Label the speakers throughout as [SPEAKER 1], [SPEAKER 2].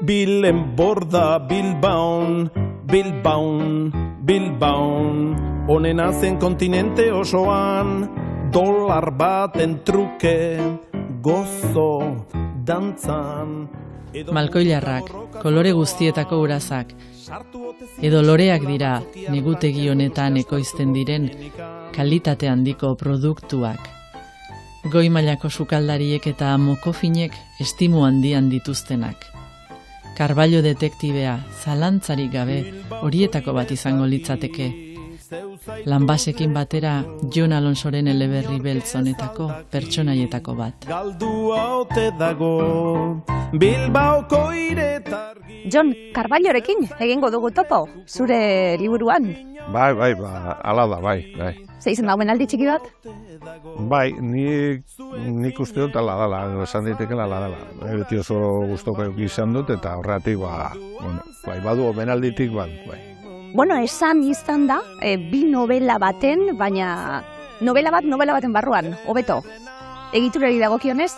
[SPEAKER 1] Bilen borda Bilbaon, honena zen kontinente osoan, dolar baten truke, gozo, dantzan.
[SPEAKER 2] Malkoilarrak, kolore guztietako urazak, edo loreak dira negutegi honetan ekoizten diren kalitate handiko produktuak. Goi mailako sukaldariek eta mokofinek estimu handian dituztenak. Carballo detektibea, zalantzarik gabe, horietako bat izango litzateke. Lanbasekin batera, Jon Alonsoren eleberri beltz honetako pertsonaietako bat.
[SPEAKER 1] Galdua ote dago, Bilbaoko iretargi.
[SPEAKER 3] Jon, Carballorekin egingo dugu topo, zure liburuan.
[SPEAKER 4] Bai, ala da, bai.
[SPEAKER 3] Ze izan da omenaldi txiki bat?
[SPEAKER 4] Bai, nik uste dut ala dela, esan ditekela ala dela. Beti oso gustoko izan dut eta horretik, bai, badu omenalditik bat, bai.
[SPEAKER 3] Bueno, esan izan da, bi novela baten, baina novela baten barruan, hobeto. Egiturari dagokionez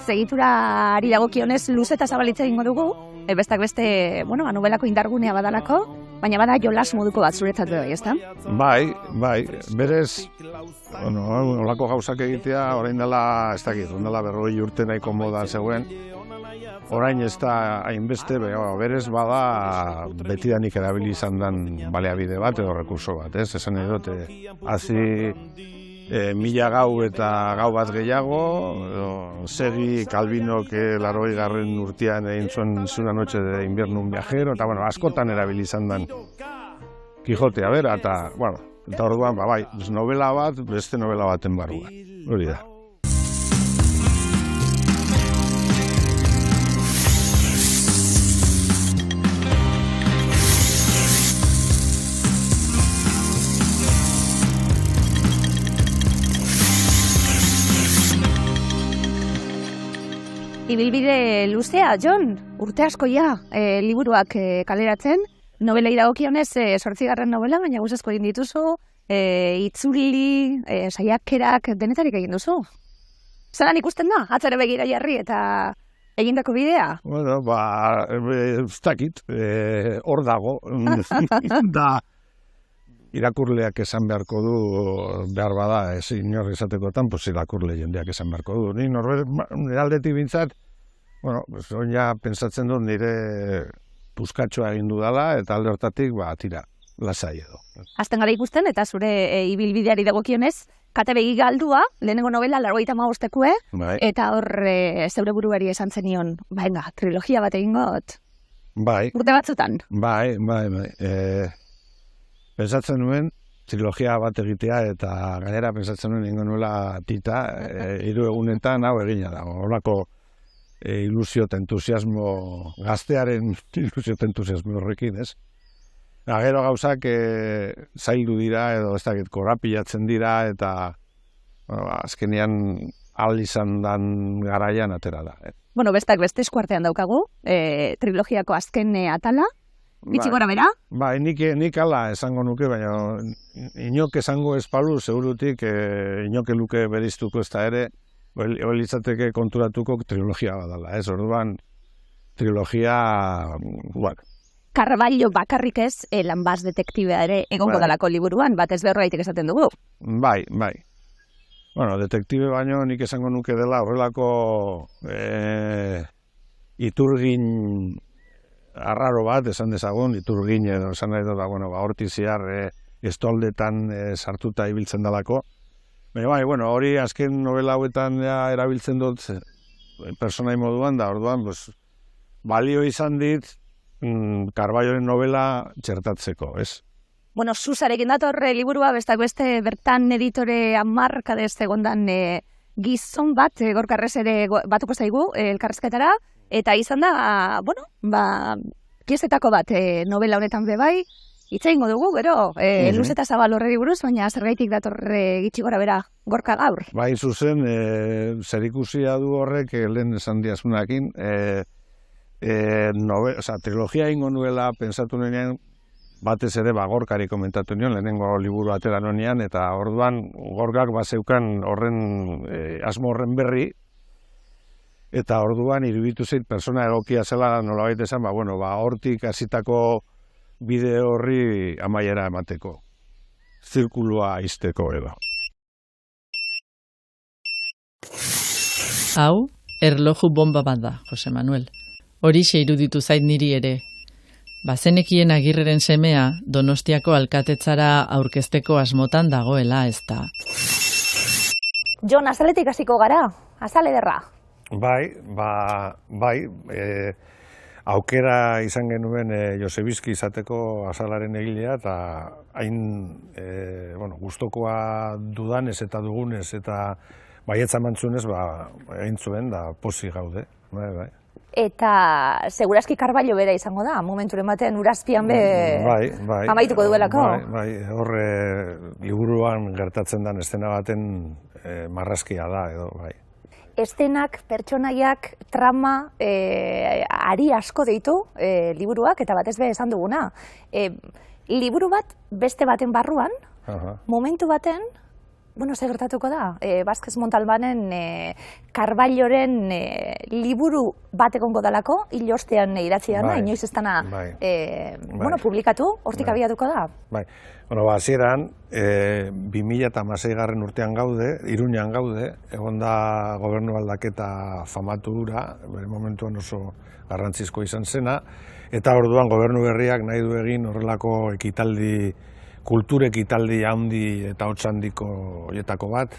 [SPEAKER 3] luze eta zabalitza egingo dugu, bestak beste, novelako indargunea badalako, baina bada jolas moduko bat zuretzat bai, ezta?
[SPEAKER 4] Bai, berez, olako gauzak egitea, orain dela, ez dakit, ondela 40 urte nahiko moda zegoen, orain ez da hainbeste, berez bada betidanik erabili izan den baliabide bat edo rekurso bat, ez? Esan edot, hazi 1000 gau eta gau bat gehiago, segi Calvinok 80. urtean egin zuen Una noche de invierno un viajero, eta askotan erabili izan den Quijotea bera, eta orduan, bai, novela bat, beste novela baten barruan, hori da.
[SPEAKER 3] Ibilbide luzea, Jon, urte asko liburuak kaleratzen, novelei dagokionez 8. novela, baina guztazko egin dituzu, itzuli, saiakerak, denetarik egin duzu. Zeran ikusten da, atzere begira jarri eta egindako bidea?
[SPEAKER 4] Bueno, ez dakit, hor dago, da irakurleak esan beharko du, behar bada, ez inor esatekotan, irakurle jendeak esan beharko du. Ni nire aldetik bintzat, oina pentsatzen dut nire puskatxoa egin dudala, eta alde hortatik, tira, lasai edo.
[SPEAKER 3] Azten gara ikusten, eta zure ibilbideari dagokionez, kate begi galdua, lehenengo novela 85 eta hor zeure buruari esan zenion, trilogia bat egingot.
[SPEAKER 4] Bai.
[SPEAKER 3] Urte batzutan.
[SPEAKER 4] Bai. Pentsatzen nuen, trilogia bat egitea, eta gainera pentsatzen nuen ingo nuela tita, 3 egunetan hau egina da. Horako ilusio eta entusiasmo, gaztearen ilusio eta entusiasmo horrekin, ez? Gero gauzak zaildu dira, edo ez dakit, korapilatzen dira, eta azkenean izan dan garaian atera da.
[SPEAKER 3] Bestak beste eskuartean daukagu, trilogiako azken atala, bitxi gora bera?
[SPEAKER 4] Bai, nik ala esango nuke, baina inok esango espalu, segurutik inok luke beriztuko ez da ere, hori litzateke konturatuko trilogia badala, ez? Orduan, trilogia,
[SPEAKER 3] Carballo bakarrik ez, Lanbas detektibea ere egongo dalako liburuan, batez berroaitek esaten dugu.
[SPEAKER 4] Bai. Detektibe baino nik esango nuke dela horrelako iturgin arraro bat, esan dezagun, iturgin edo esan nahi dut, hortiziar estoldetan sartuta ibiltzen dalako. Baina, hori azken novela hauetan erabiltzen dut personai moduan, da orduan, balio izan dit Carballoren novela txertatzeko, ez?
[SPEAKER 3] Zuzarekin dator liburua, bestak beste bertan editore hamarkadez egondan gizon bat, Gorkarrez ere batuko zaigu elkarrezketara, eta izan da, piezetako bat novela honetan bebai, hitz egingo dugu, gero, luz eta zabal horreri buruz, baina zergaitik dator gitxi gora bera Gorka gaur.
[SPEAKER 4] Bai, zuzen, zerikusia du horrek, lehen esan diazunakin, trilogia ingo nuela pensatu nenean, batez ere Gorkari komentatu nion, lehenengo liburu atera nonean, eta orduan Gorkak bazeukan horren asmo horren berri, eta orduan iruditu zait persona egokia zela nolabait esan, hortik hasitako bide horri amaiera emateko. Zirkulua izteko edo.
[SPEAKER 2] Hau, erloju bomba bat da, Jose Manuel. Horixe iruditu zait niri ere. Bazenekien Agirreren semea Donostiako alkatetzara aurkezteko asmotan dagoela, ez da.
[SPEAKER 3] Jon, azaletik hasiko gara, azale derra.
[SPEAKER 4] Bai, aukera izan genuen Josebizki izateko azalaren egilea, eta hain gustokoa dudanez eta dugunez eta baietza mantzunez, egin zuen, da posi gaude. Bai.
[SPEAKER 3] Eta seguraski Carballo bera izango da, momenturen batean urazpian amaituko duelako.
[SPEAKER 4] Bai, horre liburuan gertatzen den estena baten marrazkia da, edo, bai.
[SPEAKER 3] Estenak, pertsonaiak, trama, ari asko deitu liburuak, eta batez be esan duguna. Liburu bat beste baten barruan, momentu baten, ze gertatuko da? Vázquez Montalbanen Carballoren liburu bat egongo dalako, hil ostean idatzi dana, inoiz ez dana publikatu, hortik abiatuko da? Bai,
[SPEAKER 4] hasieran, 2016 urtean gaude, Iruñan gaude, egon da gobernu aldaketa famatu hura, bere momentuan oso garrantzizko izan zena, eta orduan gobernu berriak nahi du egin horrelako ekitaldi, kultur ekitaldi handi eta hotz handiko horietako bat.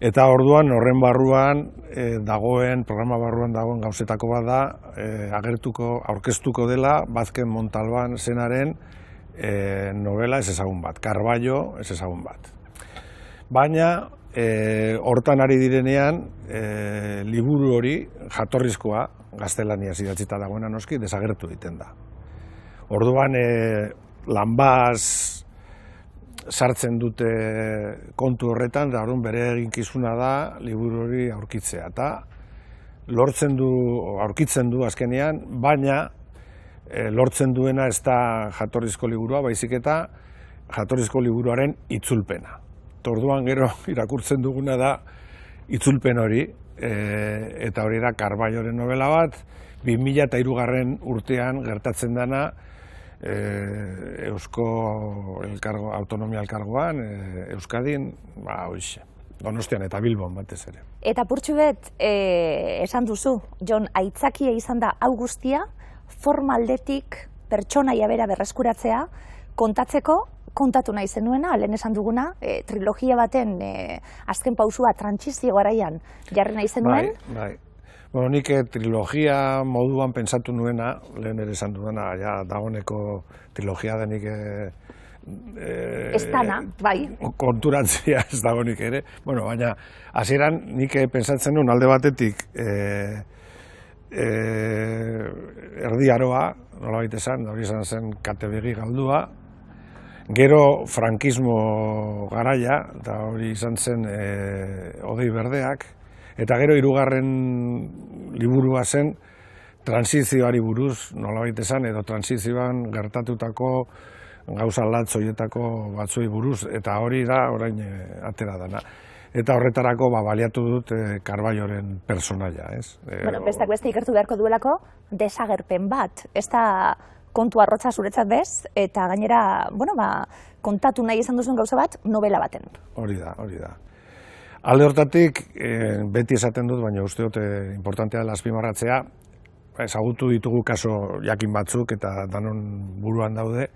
[SPEAKER 4] Eta orduan horren barruan programa barruan dagoen gauzetako bat da, aurkeztuko dela Vázquez Montalban zenaren novela ez ezagun bat, Carballo ez ezagun bat. Baina hortan ari direnean liburu hori jatorrizkoa, gaztelaniaz idatzita dagoena noski, desagertu egiten da. Orduan lanbaz sartzen dute kontu horretan, da orduan bere eginkizuna da liburu hori aurkitzea. Eta aurkitzen du azkenean, baina lortzen duena ez da jatorrizko liburua, baizik eta jatorrizko liburuaren itzulpena. Orduan gero irakurtzen duguna da itzulpen hori, eta hori da Carballoren novela bat, 2003 urtean gertatzen dena Eusko Autonomia Elkargoan, Euskadin, Donostian eta Bilbon batez ere.
[SPEAKER 3] Eta purtsuet, esan duzu, Jon, aitzakia izan da hau guztia, formaldetik pertsonaia bera berreskuratzea, kontatu nahi zenuena, lehen esan duguna, trilogia baten azken pausua trantsizio garaian jarri nahi zenuen?
[SPEAKER 4] Bai. Nik trilogia moduan pentsatu nuena, lehen ere esan duena, dagoeneko trilogia denik
[SPEAKER 3] ez dana, bai.
[SPEAKER 4] Konturatzea ez dagoenik ere. Baina, hasieran nik pentsatzen nuen alde batetik erdi aroa, nolabait esan, hori izan zen katebegi galdua, gero frankismo garaia, eta hori izan zen Odei Berdeak, eta gero hirugarren liburua zen transizioari buruz, nolabait esan, edo transizioan gertatutako gauza latz horietako batzuei buruz, eta hori da orain atera dana. Eta horretarako baliatu dut Carballoren personaia, ez?
[SPEAKER 3] Bestak beste ikertu beharko duelako, desagerpen bat, ez da kontu arrotza zuretzat bez, eta gainera, kontatu nahi izan duzuen gauza bat, novela baten.
[SPEAKER 4] Hori da. Alde hortatik, beti esaten dut, baina uste dut importantea dela azpimarratzea, ezagutu ditugu kaso jakin batzuk eta danon buruan daude.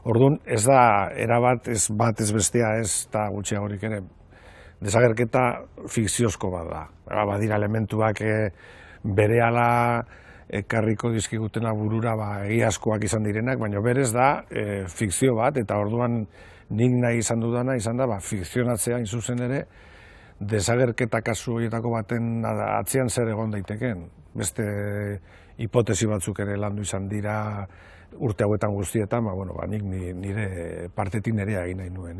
[SPEAKER 4] Orduan, ez da erabat, ez bat ez bestea, ez da gutxiagorik ere, desagerketa fikziozko bat da. Badira elementuak berehala ekarriko dizkigutena burura egiazkoak izan direnak, baina berez da fikzio bat, eta orduan nik nahi izan dudana, izan da fikzionatzea inzuzen ere, desagerketa kasu horietako baten atzean zer egon daiteken. Beste hipotesi batzuk ere landu izan dira urte hauetan guztietan, nik nire partetik nerea egin nahi nuen.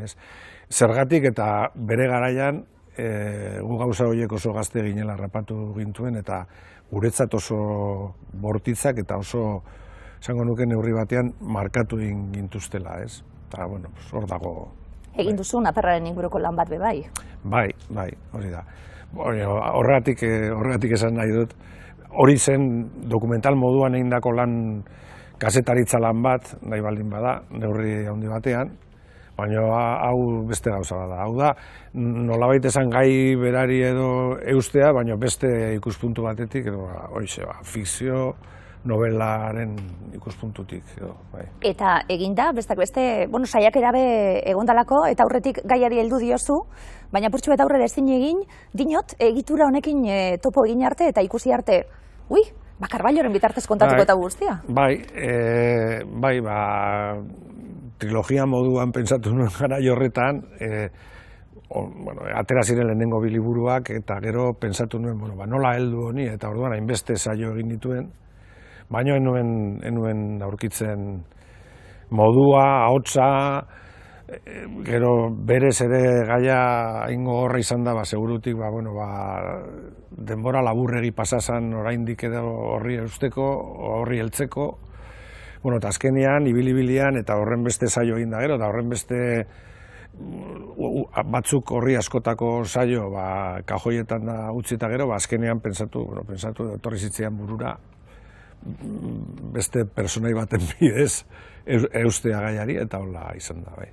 [SPEAKER 4] Zergatik eta bere garaian gu gauza horiek oso gazte ginela rapatu gintuen, eta guretzat oso bortitzak eta oso, esango nuke neurri batean, markatu gintuztela, ez? Eta, hor dago.
[SPEAKER 3] Egin duzu naperraren inguruko lan bat be bai?
[SPEAKER 4] Bai, hori da. Horregatik esan nahi dut, hori zen dokumental moduan egindako lan kazetaritza lan bat, nahi baldin bada, neurri handi batean, baina hau beste gauza bada. Hau da, nolabait esan gai berari edo eustea, baina beste ikuspuntu batetik, edo horixe, fikzio, novelaren ikuspuntutik. Bai.
[SPEAKER 3] Eta eginda, bestak beste, saiakera be egondalako, eta aurretik gaiari heldu diozu, baina purtsu eta aurrera ezin egin, dinot, egitura honekin topo egin arte eta ikusi arte, Carballoren bitartez kontatuko eta guztia.
[SPEAKER 4] Bai, trilogia moduan pentsatu nuen gara jorretan, atera ziren lehenengo bi liburuak, eta gero pentsatu nuen, nola heldu honi, eta orduan hainbeste saio egin dituen, baina enuen aurkitzen modua, ahotsa, gero berez ere gaia hain gogorra izan da, segurutik, denbora laburregi pasasan oraindik edo horri eusteko, horri heltzeko, eta azkenean, ibilibilian, eta horren beste saio egin da gero, eta horren beste batzuk horri askotako saio, kajoietan da utzi eta gero, azkenean pentsatu, etorri zitzean burura, beste personai baten bidez eustea gaiari, eta hola izan da, bai.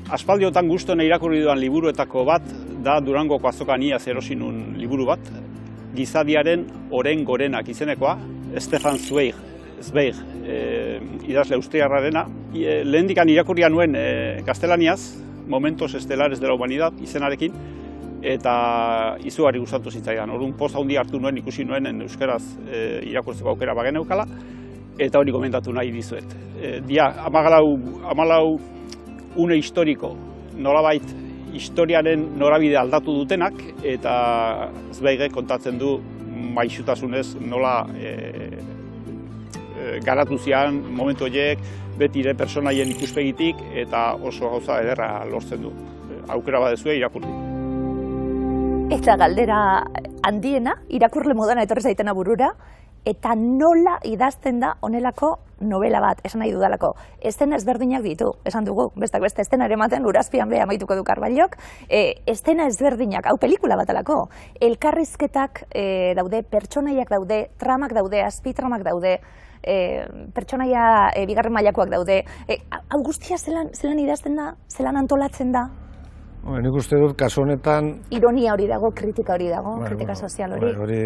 [SPEAKER 5] Aspaldiotan guztuen irakurri duan liburuetako bat, da Durangoko azokan iaz erosinun liburu bat, Gizadiaren oren gorenak izenekoa, Stefan Zweig, idazle austriarrarena. Lehendikan irakurria nuen gaztelaniaz, Momentos Estelares de la Humanidad izenarekin, eta izugarri gustatu zitzaidan. Orduan poza handi hartu nuen, ikusi nuen euskaraz irakurtzeko aukera bageneukala, eta hori komentatu nahi dizuet. Dia, 14 une historiko, nolabait historiaren norabide aldatu dutenak, eta Zweigek kontatzen du maixutasunez nola garatu zian momentu horiek, betire personaien ikuspegitik, eta oso gauza ederra lortzen du. Aukera badezue irakurri.
[SPEAKER 3] Eta galdera handiena, irakurle modan etorri zaitena burura, eta nola idazten da honelako novela bat, esan nahi dudalako. Estena ezberdinak ditu, esan dugu, bestak beste estena ere ematen Lurazpian beha amaituko du Carballok, estena ezberdinak, hau pelikula batalako, elkarrizketak daude, pertsonaiak daude, tramak daude, azpitramak daude, pertsonaia bigarren mailakoak daude, hau guztia zelan idazten da, zelan antolatzen da?
[SPEAKER 4] Nik uste dut, kasu honetan...
[SPEAKER 3] Ironia hori dago, kritika hori dago, kritika sozial hori. Hori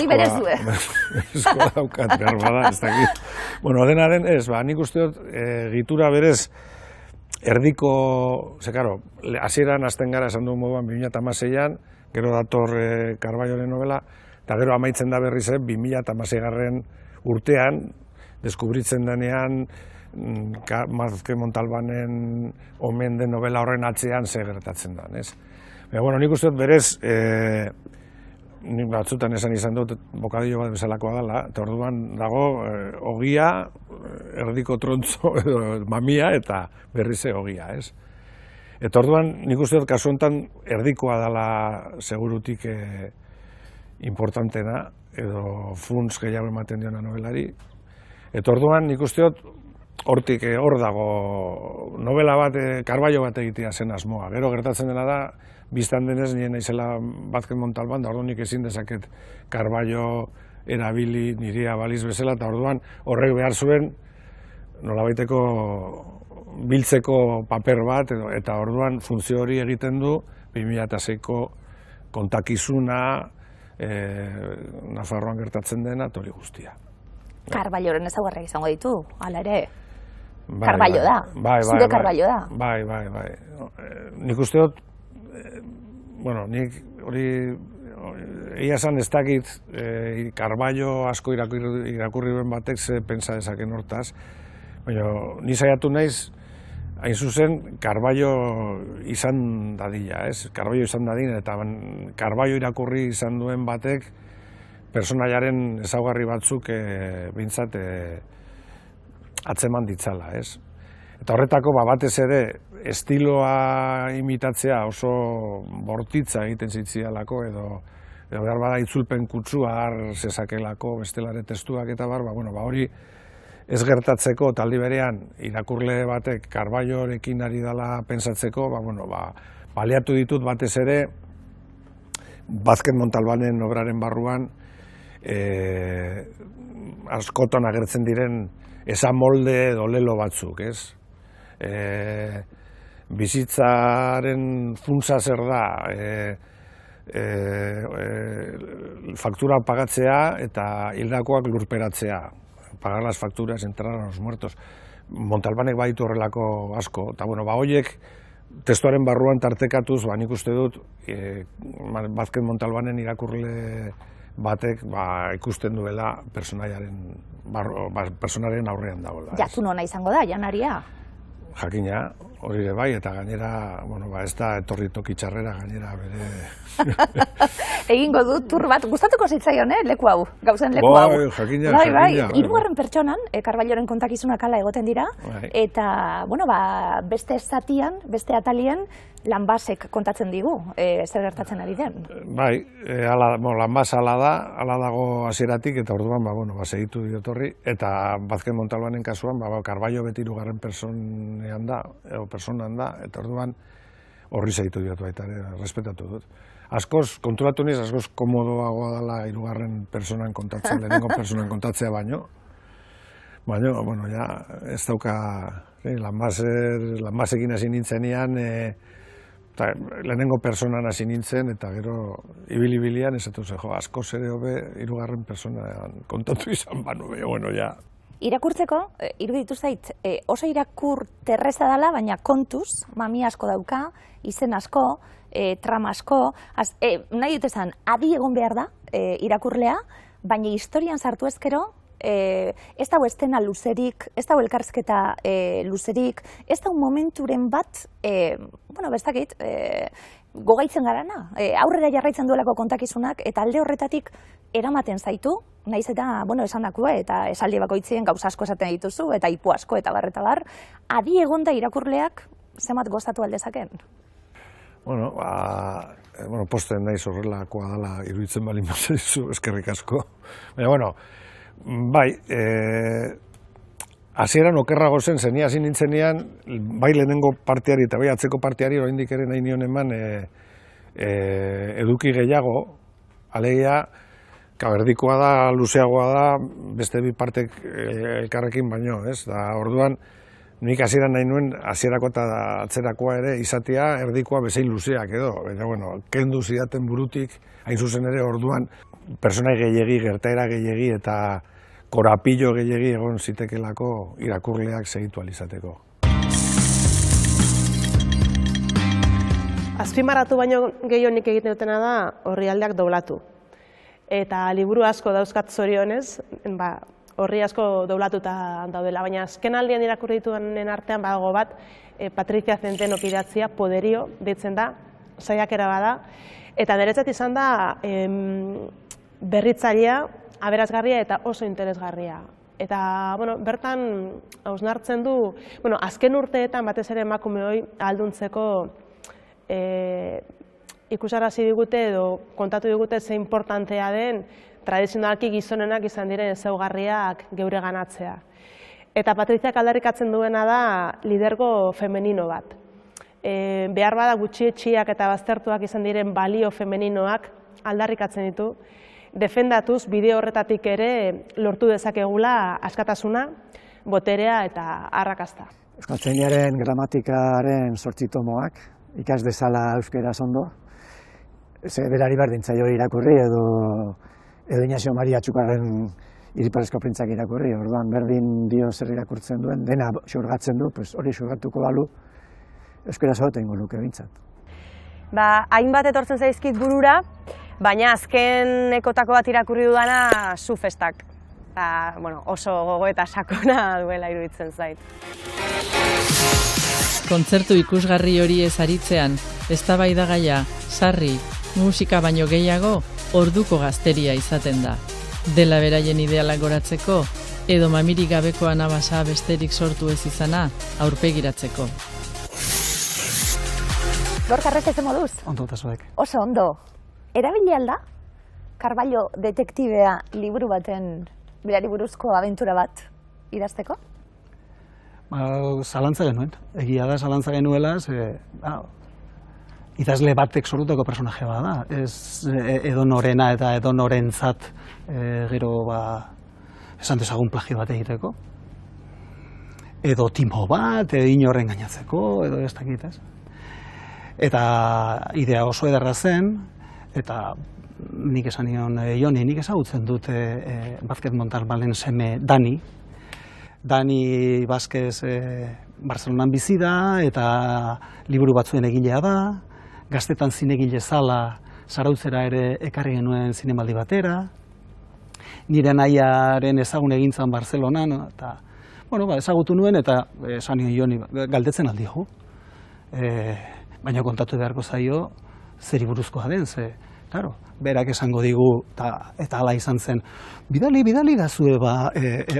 [SPEAKER 3] berezue.
[SPEAKER 4] Berezkoa daukat, behar bada, ez dakit. Denaren ez, nik uste dut, gitura berez, erdiko, hasieran hasten gara esan duen moduan 2016an, gero dator Carballoren novela, eta gero amaitzen da berriz 2016garren urtean, deskubritzen denean, Marke Montalbanen omen den novela horren atzean ze gertatzen da, ez? Nik uste dut berez, nik batzutan esan izan dut bokadillo bat bezalakoa dela, eta orduan dago ogia, erdiko trontzo edo mamia eta berriz ogia, ez? Eta orduan nik uste dut kasu honetan erdikoa dela segurutik importantena, edo funts gehiago ematen diona novelari. Eta orduan nik uste dut hortik hor dago novela bat, Carballo bat egitea zen asmoa. Gero gertatzen dena da, biztan denez nien naizela Marke Montalban, da orduan nik ezin dezaket Carballo erabili nirea baliz bezala, eta orduan horrek behar zuen nolabaiteko biltzeko paper bat, eta orduan funtzio hori egiten du 2006ko kontakizuna, Nafarroan gertatzen dena, eta hori guztia.
[SPEAKER 3] Carballoren ezaugarriak izango ditu, hala ere. Carballo da, zure Carballo da.
[SPEAKER 4] Bai. Nik uste dut, nik hori, egia esan ez dakit, Carballo asko irakurri duen batek ze pentsa dezaken hortaz, baina ni saiatu naiz, hain zuzen, Carballo izan dadila, ez? Carballo izan dadin, eta Carballo irakurri izan duen batek, personaiaren ezaugarri batzuk behintzat atzeman ditzala, ez? Eta horretako batez ere estiloa imitatzea oso bortitza egiten zitzialako edo behar bada itzulpen kutsua har zezakelako bestelare testuak eta hori ez gertatzeko, taldi berean, irakurle batek Carballorekin ari dela pentsatzeko, baliatu ditut batez ere, Vázquez Montalbanen obraren barruan, askotan agertzen diren esan molde edo lelo batzuk, ez? Bizitzaren funtsa zer da, faktura pagatzea eta hildakoak lurperatzea. Pagar las facturas, entrar a los muertos. Montalbanek baditu horrelako asko. Eta, horiek testuaren barruan tartekatuz, nik uste dut, Vázquez Montalbanen irakurle batek ikusten duela personaren aurrean dagoela.
[SPEAKER 3] Jatun hona izango da, janaria?
[SPEAKER 4] Jakina, hori bai, eta gainera, ez da etorri toki txarrera, gainera bere...
[SPEAKER 3] Egingo du tur bat, gustatuko zitzaion, leku hau, gauzen leku hau.
[SPEAKER 4] Jakina.
[SPEAKER 3] Hirugarren pertsonan, Carballoren kontakizunak hala egoten dira, eta, beste zatian, beste atalien, Lanbasek kontatzen digu, zer gertatzen ari den.
[SPEAKER 4] Bai, Lanbas hala dago hasieratik, eta orduan, segitu diotorri, eta Vázquez Montalbanen kasuan, Carballo beti hirugarren personan da, eta orduan horri segitu diotu baita, respetatu dut. Askoz, konturatu niz, askoz komodoagoa dela hirugarren personan kontatzen, lehenengo personan kontatzea baino. Baina, ja, ez dauka, Lanbasekin hasi nintzenean, lehenengo personan hasi nintzen, eta gero ibili-bilian esatu zen, askoz ere hobe hirugarren personan kontatu izan banu, ja.
[SPEAKER 3] Irakurtzeko, iruditu zait, oso irakur terreza dela, baina kontuz, mami asko dauka, izen asko, trama asko, nahi dut esan, adi egon behar da irakurlea, baina historian sartu ezkero, ez dago estena luzerik, ez dago elkarrizketa luzerik, ez dago momenturen bat, bestakit, gogaitzen garana, aurrera jarraitzen duelako kontakizunak, eta alde horretatik eramaten zaitu, naiz eta, esandako, eta esaldi bakoitzien gauza asko esaten dituzu, eta ipu asko, eta bar, adi egonda irakurleak zemat gozatu aldezaken?
[SPEAKER 4] Posten naiz horrelakoa dela iruditzen bali mazaizu, eskerrik asko. Baina, bai, hasieran okerrago zen, zenia hasi nintzenean, bai lehenengo parteari eta bai atzeko parteari oraindik ere nahi nion eman eduki gehiago, alegia, kaberdikoa da, luzeagoa da, beste bi partek elkarrekin baino, ez? Da, orduan, nik hasieran nahi nuen, hasierako eta atzerakoa ere izatea, erdikoa bezain luzeak edo. Baina, kendu zidaten burutik, hain zuzen ere orduan, personai gehiegi, gertaera gehiegi eta korapillo gehiegi egon zitekelako irakurleak segitu alizateko.
[SPEAKER 6] Azpimarratu baino gehionik egiten dutena da orrialdeak doblatu. Eta liburu asko dauzkat zorionez, horri asko doblatuta daudela, baina azken aldian irakurri dituenen artean badago bat, Patricia Centenok idatzia, Poderio, deitzen da, saiakera bada, eta niretzat izan da berritzailea, aberasgarria eta oso interesgarria. Eta, bertan hausnartzen du, azken urteetan batez ere emakumeoi ahalduntzeko ikusarazi digute edo kontatu digute ze importantea den tradizionalki gizonenak izan diren ezaugarriak geure ganatzea. Eta Patriziak aldarrikatzen duena da lidergo femenino bat. Behar bada gutxietxiak eta baztertuak izan diren balio femeninoak aldarrikatzen ditu, defendatuz bide horretatik ere lortu dezakegula askatasuna, boterea eta arrakasta.
[SPEAKER 7] Euskaltzaindiaren gramatikaren 8 tomoak, ikas dezala euskaraz ondo, berari berdintzaio irakurri edo Ignacio Maria Txukarren Iriparrezko Printzak irakurri, orduan berdin dio zer irakurtzen duen, dena xurgatzen du, hori xurgatuko balu, euskaraz hau tengo luke bintzat.
[SPEAKER 8] Hainbat etortzen zaizkit burura, baina azken ekotako bat irakurri dudana Sufestak. Oso gogo eta sakona duela iruditzen zait.
[SPEAKER 2] Kontzertu ikusgarri hori ez aritzean, eztabaidagaia, sarri, musika baino gehiago, orduko gazteria izaten da. Dela beraien idealak goratzeko, edo mamirik gabeko anabasa besterik sortu ez izana, aurpegiratzeko.
[SPEAKER 3] Gorka Arrese ze moduz?
[SPEAKER 7] Ondo eta zuek.
[SPEAKER 3] Oso ondo. Erabili alda, Carballo detektibea liburu baten berari buruzko abentura bat idazteko?
[SPEAKER 9] Zalantza genuen, egia da zalantza genuela, idazle batek sortutako personaje bat da, ez edonorena eta edonorentzat gero esan dezagun plagio bat egiteko. Edo timo bat, inorren gainatzeko, edo ez dakit ez. Eta idea oso ederra zen, eta nik esan nion Joni, nik ezagutzen dut Vázquez Montalbalen seme Dani. Dani Vázquez Barcelonan bizi da eta liburu batzuen egilea da, gaztetan zinegile zala Zarautzera ere ekarri genuen zinemaldi batera, nire nahiaren ezagun egintzan Barcelonan, eta ezagutu nuen eta esan nion Joni galdetzen aldigu. Baina kontatu beharko zaio zeri buruzkoa den, claro, berak esango digu, eta hala izan zen, bidali da zue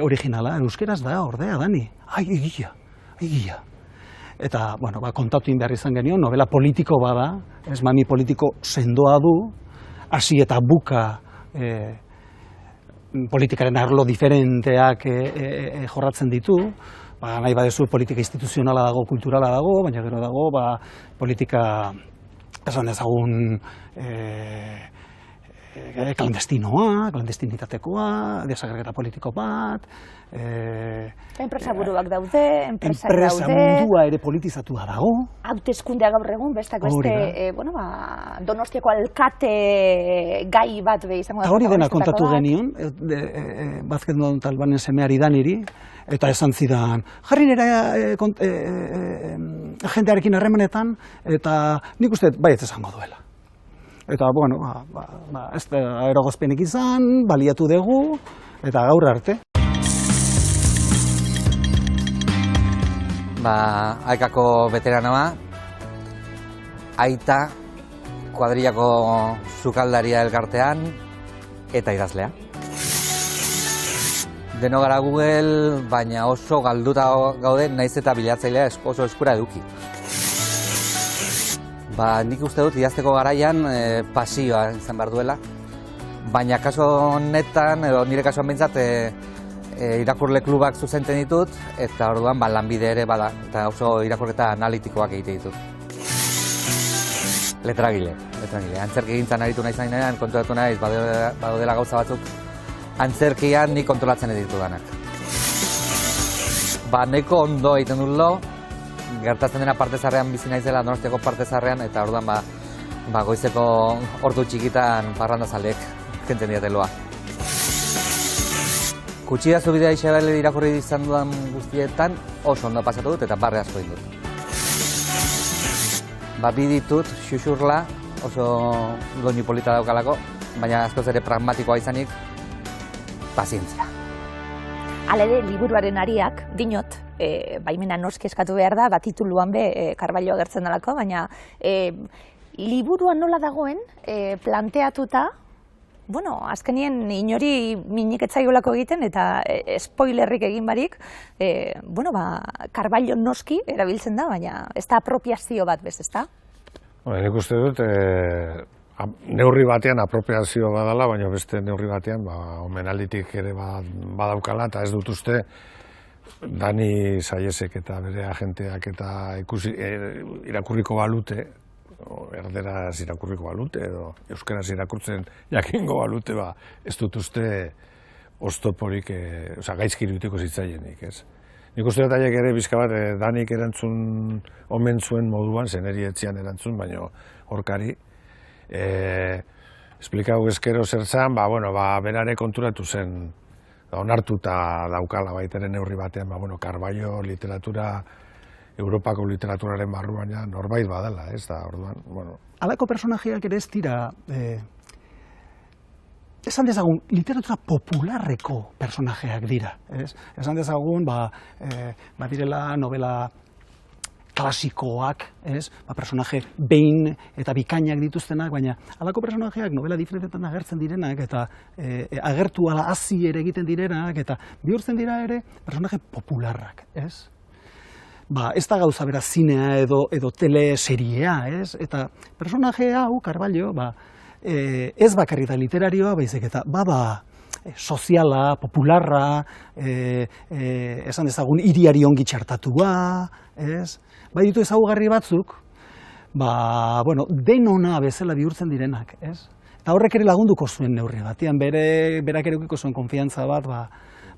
[SPEAKER 9] originala, euskeraz da, ordea, Dani, egia. Eta, kontatu behar izan genion, novela politiko bada, ez mami politiko sendoa du, hasi eta buka politikaren arlo diferenteak jorratzen ditu, nahi badezu politika instituzionala dago, kulturala dago, baina gero dago, politika esan ezagun klandestinitatekoa, desagregeta politiko bat.
[SPEAKER 3] Enpresa buruak daude, enpresak daude.
[SPEAKER 9] Enpresa mundua ere politizatua dago.
[SPEAKER 3] Hauteskundea gaur egun, bestak beste, Donostiako alkate gai bat izango da.
[SPEAKER 9] Hori dena kontatu genion, Vázquez Montalbanen semeari Daniri, eta esan zidan, jarri nera jendearekin harremanetan, eta nik uste baiet esango duela. Eta, ez da eragozpenik izan, baliatu dugu, eta gaur arte.
[SPEAKER 10] Aikako veteranoa, aita, kuadrillako sukaldaria elkartean, eta idazlea. Deno gara Google, baina oso galduta gaude, naiz eta bilatzailea oso eskura eduki. Nik uste dut idazteko garaian pasioa izan behar duela, baina kasu honetan, edo nire kasuan behintzat, irakurle klubak zuzenten ditut, eta orduan lanbide ere bada, eta oso irakurketa analitikoak egite ditut. Letragile. Antzerki gintzan aritu nahi zainean, konturatu nahiz, badaudela gauza batzuk, antzerkian nik kontrolatzen editu danak. Neko ondo egiten dut lo, gertatzen dena parte zarrean bizi naizela, Donostiako parte zarrean, eta orduan goizeko ordu txikitan parrandazalek kentzen diate loa. Kutxida zubidea Isabel irakurri izan dudan guztietan oso ondo pasatu dut eta barre asko egin dut. Bi ditut, xuxurla, oso doinu polita daukalako, baina askoz ere pragmatikoa izanik, pazientzia.
[SPEAKER 3] Halere, liburuaren ariak, dinot, baimena noski eskatu behar da, tituluan Carballo agertzen dalako, baina liburuan nola dagoen planteatuta, azkenien inori minik etzaiolako egiten eta spoilerrik egin barik, Carballo noski erabiltzen da, baina ez da apropiazio bat bez, ez da?
[SPEAKER 4] Nik uste dut, neurri batean apropiazio badala, baina beste neurri batean omenalditik ere badaukala, eta ez dut uste Dani Saiesek eta bere agenteak eta irakurriko balute, erderaz irakurriko balute edo euskeraz irakurtzen jakingo balute, ez dut uste oztoporik, gaizki irudituko zitzaienik, ez. Nik uste dut haiek ere bizka bat Danik erantzun omen zuen moduan, zeneri etzian erantzun, baina horkari. Esplikau ezkero zertzan, berare konturatu zen, onartuta daukala baitaren neurri batean, Carballo literatura, Europako literaturaren barruan norbait badala, ez da, orduan,
[SPEAKER 9] Halako personajeak ere ez dira, esan dezagun, literatura popularreko personajeak dira, ez? Esan dezagun, direla novela klasikoak, ez? Personaje behin eta bikainak dituztenak, baina halako personajeak novela diferentetan agertzen direnak, eta agertu ala hazi ere egiten direnak, eta bihurtzen dira ere personaje popularrak, ez? Ez da gauza bera zinea edo teleseriea, ez? Eta personaje hau, Carballo, ez bakarri da literarioa, baizik eta soziala, popularra, esan dezagun hiriari ongi txertatua, ez? Bai ditu ezaugarri batzuk, denona bezala bihurtzen direnak, ez? Eta horrek ere lagunduko zuen neurri batean, berak ere ukiko zuen konfiantza bat,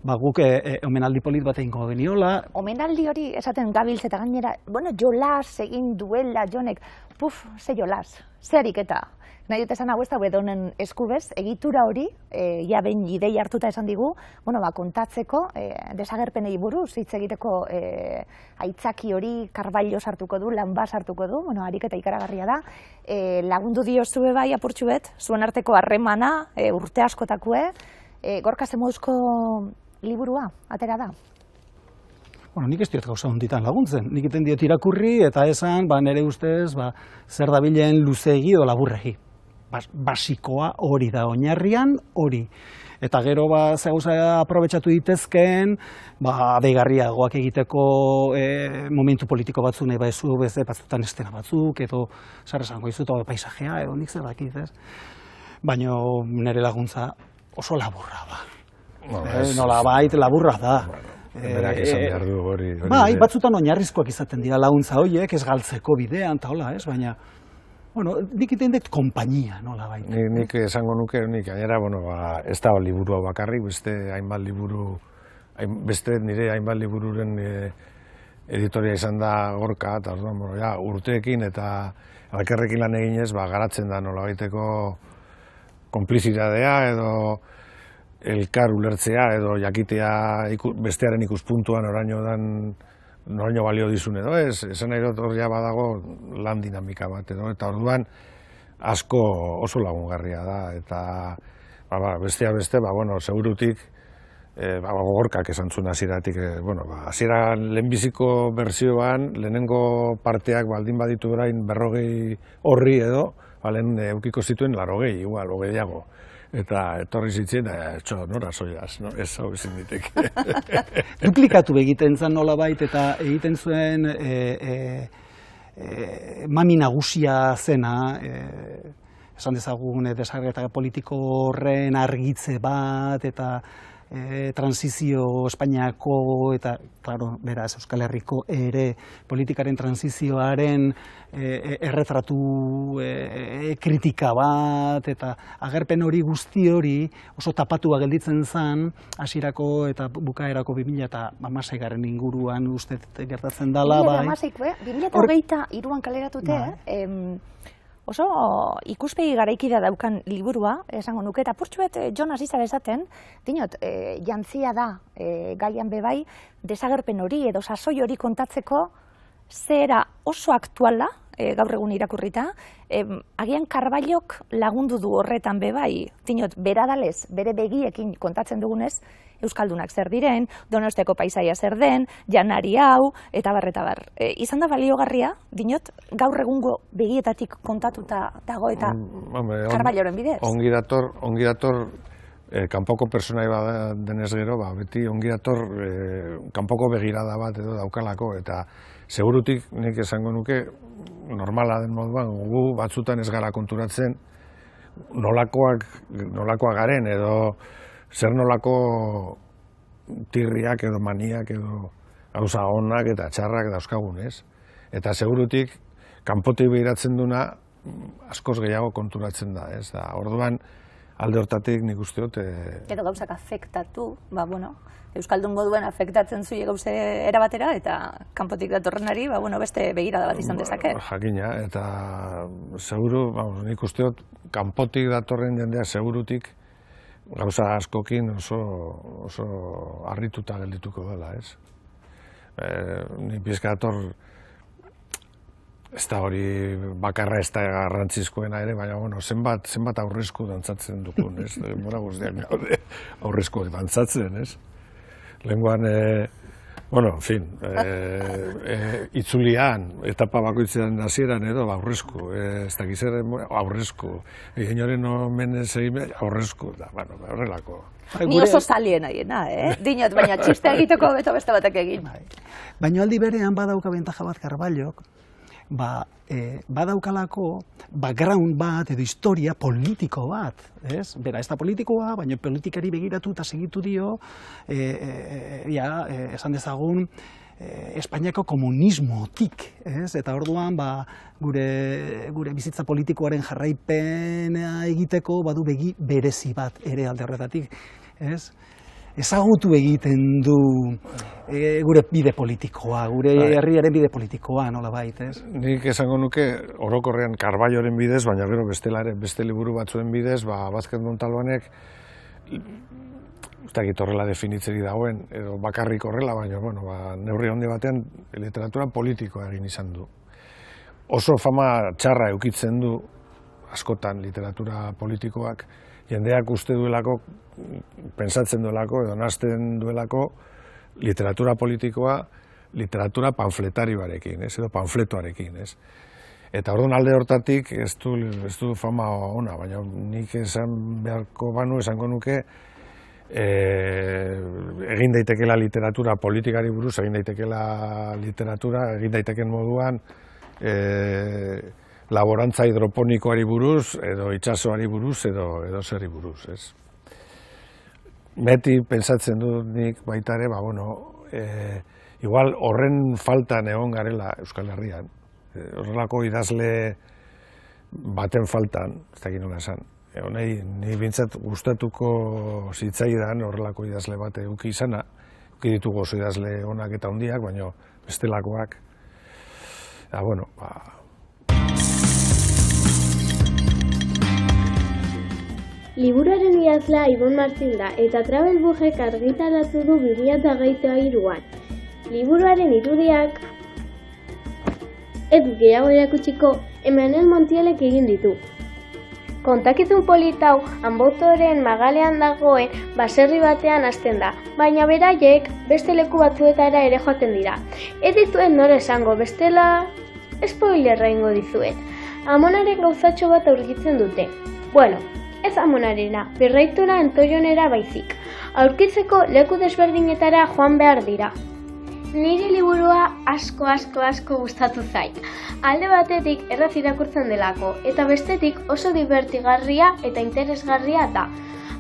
[SPEAKER 9] guk omenaldi polit bat egingo geniola.
[SPEAKER 3] Omenaldi hori esaten gabiltz eta gainera, jolas egin duela Jonek, ze jolas, ze ariketa. Nahi dut esan hau ez da edonen eskubez, egitura hori, ja behin idei hartuta esan digu, kontatzeko, desagerpenei buruz, hitz egiteko aitzaki hori Carballo sartuko du, Lanbas sartuko du, ariketa ikaragarria da, lagundu diozue bai apurtxu bet, zuen arteko harremana, urte askotakue, Gorka zemozko liburua, atera da?
[SPEAKER 9] Nik ez diot gauza honditan laguntzen. Nik iten diot irakurri eta esan, nire ustez, zer dabilen luzegi edo laburregi. Basikoa hori da, oinarrian hori. Eta gero ze gauza aprobetxatu ditezken, deigarriagoak egiteko momentu politiko batzuk nahi baizu, batzutan estena batzuk, edo zer esango izut, paisajea, edo nik zer dakit, ez? Baina nire laguntza oso laburra da. Nolabait laburra da.
[SPEAKER 4] Berak izan behar du hori.
[SPEAKER 9] Batzutan oinarrizkoak izaten dira laguntza horiek, ez galtzeko bidean, eta hola, ez? Baina, nik iten dut konpainia, nolabait.
[SPEAKER 4] Nik esango nuke, gainera, ez da liburu hau bakarrik, beste nire hainbat libururen editoria izan da Gorka, eta urteekin eta alkerrekin lan eginez, garatzen da nolabaiteko konplizidadea edo elkar ulertzea edo jakitea bestearen ikuspuntuan noraino balio dizun edo ez, esan nahi dut hor badago lan dinamika bat edo, eta orduan asko oso lagungarria da, eta bestea beste, segurutik Gorkak esan zuen hasieratik, hasieran lehenbiziko bertsioan, lehenengo parteak baldin baditu orain 40 horri edo, lehen eukiko zituen 80, igual, 80. Eta etorri zitzen, nora soiaz, ez hau ezin ditek.
[SPEAKER 9] Duplikatu egiten zen nolabait eta egiten zuen mami nagusia zena, esan dezagun desagerketa politiko horren argitze bat, eta transizio Espainiako eta, klaro, beraz, Euskal Herriko ere politikaren transizioaren erretratu kritika bat, eta agerpen hori guzti hori oso tapatua gelditzen zen, hasierako eta bukaerako 2016 inguruan uste gertatzen dela.
[SPEAKER 3] 2023an kaleratute, oso ikuspegi garaikida daukan liburua, esango nuke, eta purtsuet Jonas izan esaten, dinot, jantzia da gaian bebai, desagerpen hori edo sasoi hori kontatzeko zera oso aktuala, gaur egun irakurrita, agian Carballok lagundu du horretan bebai, dinot, beradalez, bere begiekin kontatzen dugunez, Euskaldunak zer diren, Donostiako paisaia zer den, janari hau, eta bar. Izan da baliogarria, dinot, gaur egungo begietatik kontatuta dago eta Carballoren bidez?
[SPEAKER 4] Ongi dator, kanpoko personai bat denez gero, beti ongi dator kanpoko begirada bat edo daukalako, eta segurutik nik esango nuke, normala den moduan, gu batzutan ez gara konturatzen, nolakoak garen edo zer nolako tirriak edo maniak edo gauza onak eta txarrak dauzkagun, ez? Eta segurutik, kanpotik behiratzen duna askoz gehiago konturatzen da, ez? Orduan, alde hortatik nik uste dut...
[SPEAKER 3] Edo gauzak afektatu, Euskaldun moduen afektatzen zui gauze erabatera, eta kanpotik datorrenari, beste begirada bat izan dezake.
[SPEAKER 4] Jakina, eta seguru, nik uste dut, kanpotik datorren jendea segurutik, gauza askokin oso harrituta geldituko dela, ez? Ni pizka dator, ez da hori bakarra ez da garrantzizkoena ere, baina zenbat aurrezko dantzatzen dukun, ez? Mora guztiak gaude aurrezkoak dantzatzen, ez? Lehenguan, itzulian, etapa bakoitzean hasieran edo, aurrezko, ez da gizera, aurrezko, inoren omenez egin, aurrezko, horrelako.
[SPEAKER 3] Ni oso zalien aiena, dinot, baina txiste egiteko beto beste batek egin.
[SPEAKER 9] Baina aldi berean badauka bentaja bat Carballok, badaukalako background bat edo historia politiko bat, ez? Bera, ez da politikoa, baina politikari begiratu eta segitu dio, esan dezagun, Espainiako komunismotik, ez? Eta orduan, gure bizitza politikoaren jarraipena egiteko badu begi berezi bat ere alde horretatik, ez? Ezagutu egiten du gure bide politikoa, gure herriaren bide politikoa, nolabait, ez?
[SPEAKER 4] Nik esango nuke orokorrean Carballoren bidez, baina gero beste liburu batzuen bidez, Vázquez Montalbanek ez dakit horrela definitzeri dagoen, edo bakarrik horrela, baina, neurri handi batean literatura politikoa egin izan du. Oso fama txarra eukitzen du, askotan literatura politikoak, jendeak uste duelako, pentsatzen duelako, edo nazten duelako, literatura politikoa, literatura panfletarioarekin, edo panfletoarekin, ez? Eta orduan alde hortatik ez du fama ona, baina nik esan beharko banu, esango nuke, egin daitekela literatura politikari buruz, egin daitekela literatura, egin daiteken moduan laborantza hidroponikoari buruz, edo itsasoari buruz, edo zerri buruz, ez? Beti pentsatzen dut nik baita ere, igual horren faltan egon garela Euskal Herrian, horrelako idazle baten faltan, ez dakit nola esan. Ni bintzat gustatuko zitzaidan horrelako idazle bat eduki izana, eduki ditugu oso idazle onak eta handiak, baina bestelakoak.
[SPEAKER 11] Liburuaren idazlea Ibon Martin da eta Travelbookek argitaratu du 2023an. Liburuaren irudiak ez dut gehiago erakutsiko, Emmanuel Montielek egin ditu. Kontakizun politau Anbotoren magalean dagoen baserri batean hasten da, baina beraiek beste leku batzuetara ere joaten dira. Ez dizuet nora esango, bestela spoilerra ingo dizuet. Amonaren gauzatxo bat aurkitzen dute. Ez Amonarena, Birraitura Entoionera baizik. Aurkitzeko leku desberdinetara joan behar dira. Niri liburua asko gustatu zait. Alde batetik erraz irakurtzen delako, eta bestetik oso divertigarria eta interesgarria da.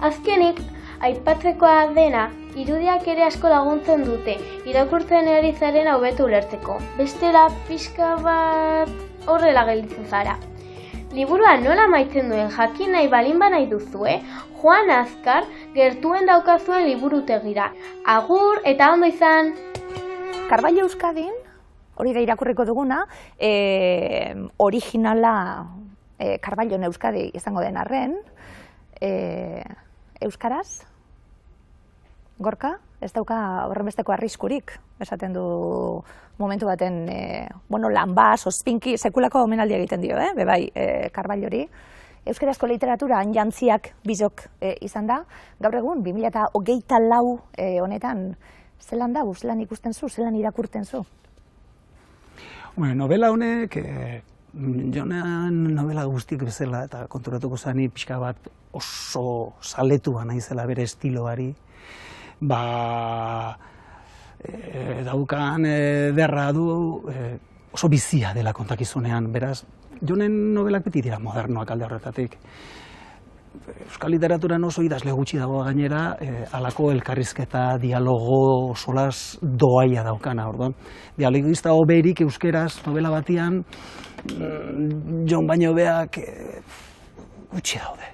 [SPEAKER 11] Azkenik, aipatzekoa dena, irudiak ere asko laguntzen dute, irakurtzen ari zaren hobeto ulertzeko. Bestela, pixka bat horrela gelditzen zara. Liburua nola maitzen duen jakin nahi balin nahi duzue, joan azkar gertuen daukazuen liburutegira. Agur eta ondo izan!
[SPEAKER 3] Carballo Euskadin, hori da irakurriko duguna, originala Carballo Euskadi izango den arren, euskaraz, Gorka, ez dauka horrenbesteko arriskurik, esaten du momentu baten, lanbaz, ospinki, sekulako omenaldia egiten dio, bebai, Carballori. Euskarazko literatura jantziak bizok izan da, gaur egun, 2024 honetan, zelan da, zelan ikusten zu, zelan irakurten zu?
[SPEAKER 9] Novela honek, jonean novela guztiak bezala, eta konturatuko zani pixka bat oso saletua naizela bere estiloari, daukan derra du oso bizia dela kontakizunean, beraz, jonen novelak beti dira modernoak alde horretatik. Euskal literaturan oso idazle gutxi dago gainera, halako elkarrizketa, dialogo, solas doaia daukana, orduan. Dialogista hoberik euskeraz novela batian, Jon baino beak gutxi daude.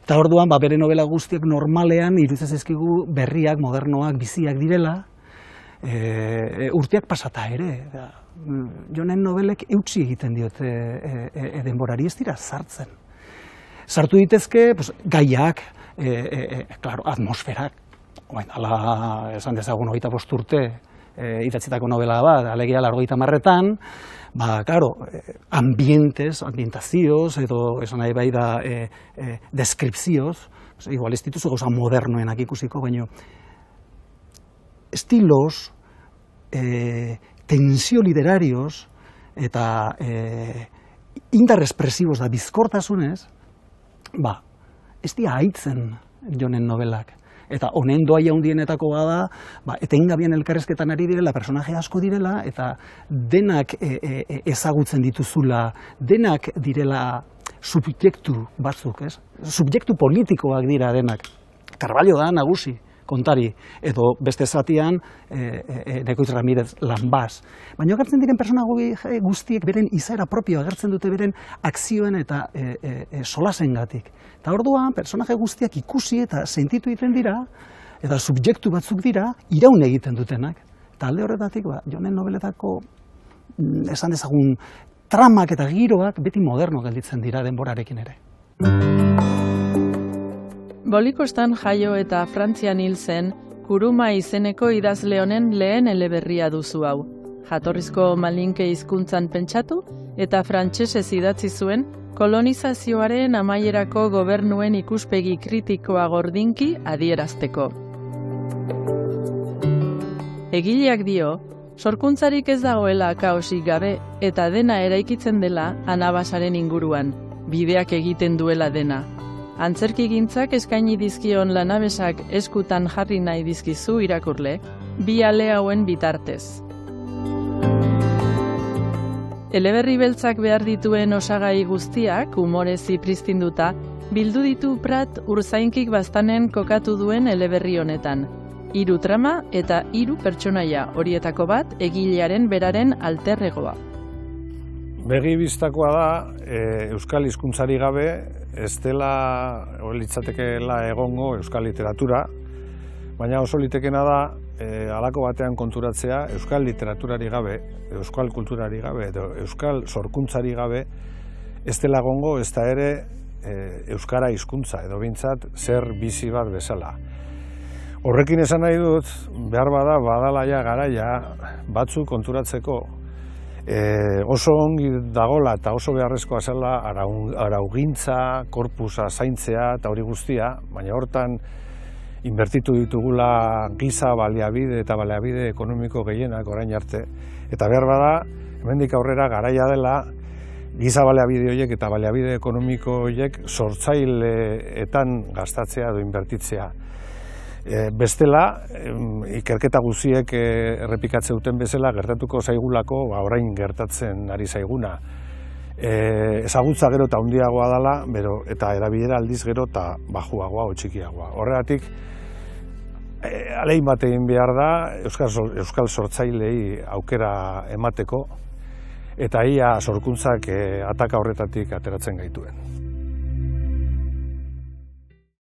[SPEAKER 9] Eta orduan, bere novela guztiak normalean iruditzen zaizkigu berriak, modernoak, biziak direla, urteak pasata ere. Jonen novelek eutsi egiten diote denborari, ez dira sartzen. Sartu ditezke gaiak, atmosferak, ala esan dezagun 25 urte idatzitako novela bat, alegia 80etan, ambientazioz, edo esan nahi bai da deskripzioz, igual ez dituzu gauza modernoenak ikusiko, baina estilos, tensio literarioz, eta indar espresiboz da bizkortasunez, ez dira haitzen Jonen novelak. Eta honen doaia handienetako bada, etengabeen elkarrezketan ari direla, personaje asko direla, eta denak ezagutzen dituzula, denak direla subjektu batzuk, ez? Subjektu politikoak dira denak. Carballo da nagusi kontari, edo beste zatian Nekoitz Ramirez Lanbaz. Baina agertzen diren persona guztiek beren izaera propio agertzen dute beren akzioen eta solasengatik. Eta orduan, personaje guztiak ikusi eta sentitu egiten dira, eta subjektu batzuk dira, iraun egiten dutenak. Eta alde horretatik, Jonen nobeletako, esan dezagun, tramak eta giroak beti moderno gelditzen dira denborarekin ere.
[SPEAKER 2] Bolikostan jaio eta Frantzian hil zen, Kuruma izeneko idazle honen lehen eleberria duzu hau. Jatorrizko malinke hizkuntzan pentsatu eta frantsesez idatzi zuen kolonizazioaren amaierako gobernuen ikuspegi kritikoa gordinki adierazteko. Egileak dio, sorkuntzarik ez dagoela kaosik gabe eta dena eraikitzen dela anabasaren inguruan, bideak egiten duela dena. Antzerkigintzak eskaini dizkion lanabesak eskutan jarri nahi dizkizu irakurle, bi ale hauen bitartez. Eleberri beltzak behar dituen osagai guztiak, umorez zipristinduta, bildu ditu Prat Urzainkik Baztanen kokatu duen eleberri honetan. 3 trama eta 3 pertsonaia, horietako bat egilearen beraren alterregoa.
[SPEAKER 4] Begi bistakoa da, euskal hizkuntzari gabe, ez dela litzatekeela egongo euskal literatura, baina oso litekena da, halako batean konturatzea, euskal literaturari gabe, euskal kulturari gabe, edo euskal sorkuntzari gabe, ez dela egongo ez da ere euskara hizkuntza, edo bintzat zer bizi bat bezala. Horrekin esan nahi dut, behar badala garaia batzuk konturatzeko, oso ongi dagola eta oso beharrezkoa zela araugintza, korpusa zaintzea eta hori guztia, baina hortan inbertitu ditugula giza baliabide eta baliabide ekonomiko gehienak orain arte. Eta behar bada, hemendik aurrera garaia dela, giza baliabide horiek eta baliabide ekonomiko horiek sortzaileetan gastatzea edo inbertitzea. Bestela, ikerketa guziek errepikatze duten bezala gertatuko zaigulako orain gertatzen ari zaiguna. Ezagutza gero eta handiagoa dela, eta erabilera aldiz gero eta bajuagoa o txikiagoa. Horregatik, ahalegin bat egin behar da euskal sortzailei aukera emateko, eta ia sorkuntzak ataka horretatik ateratzen gaituen.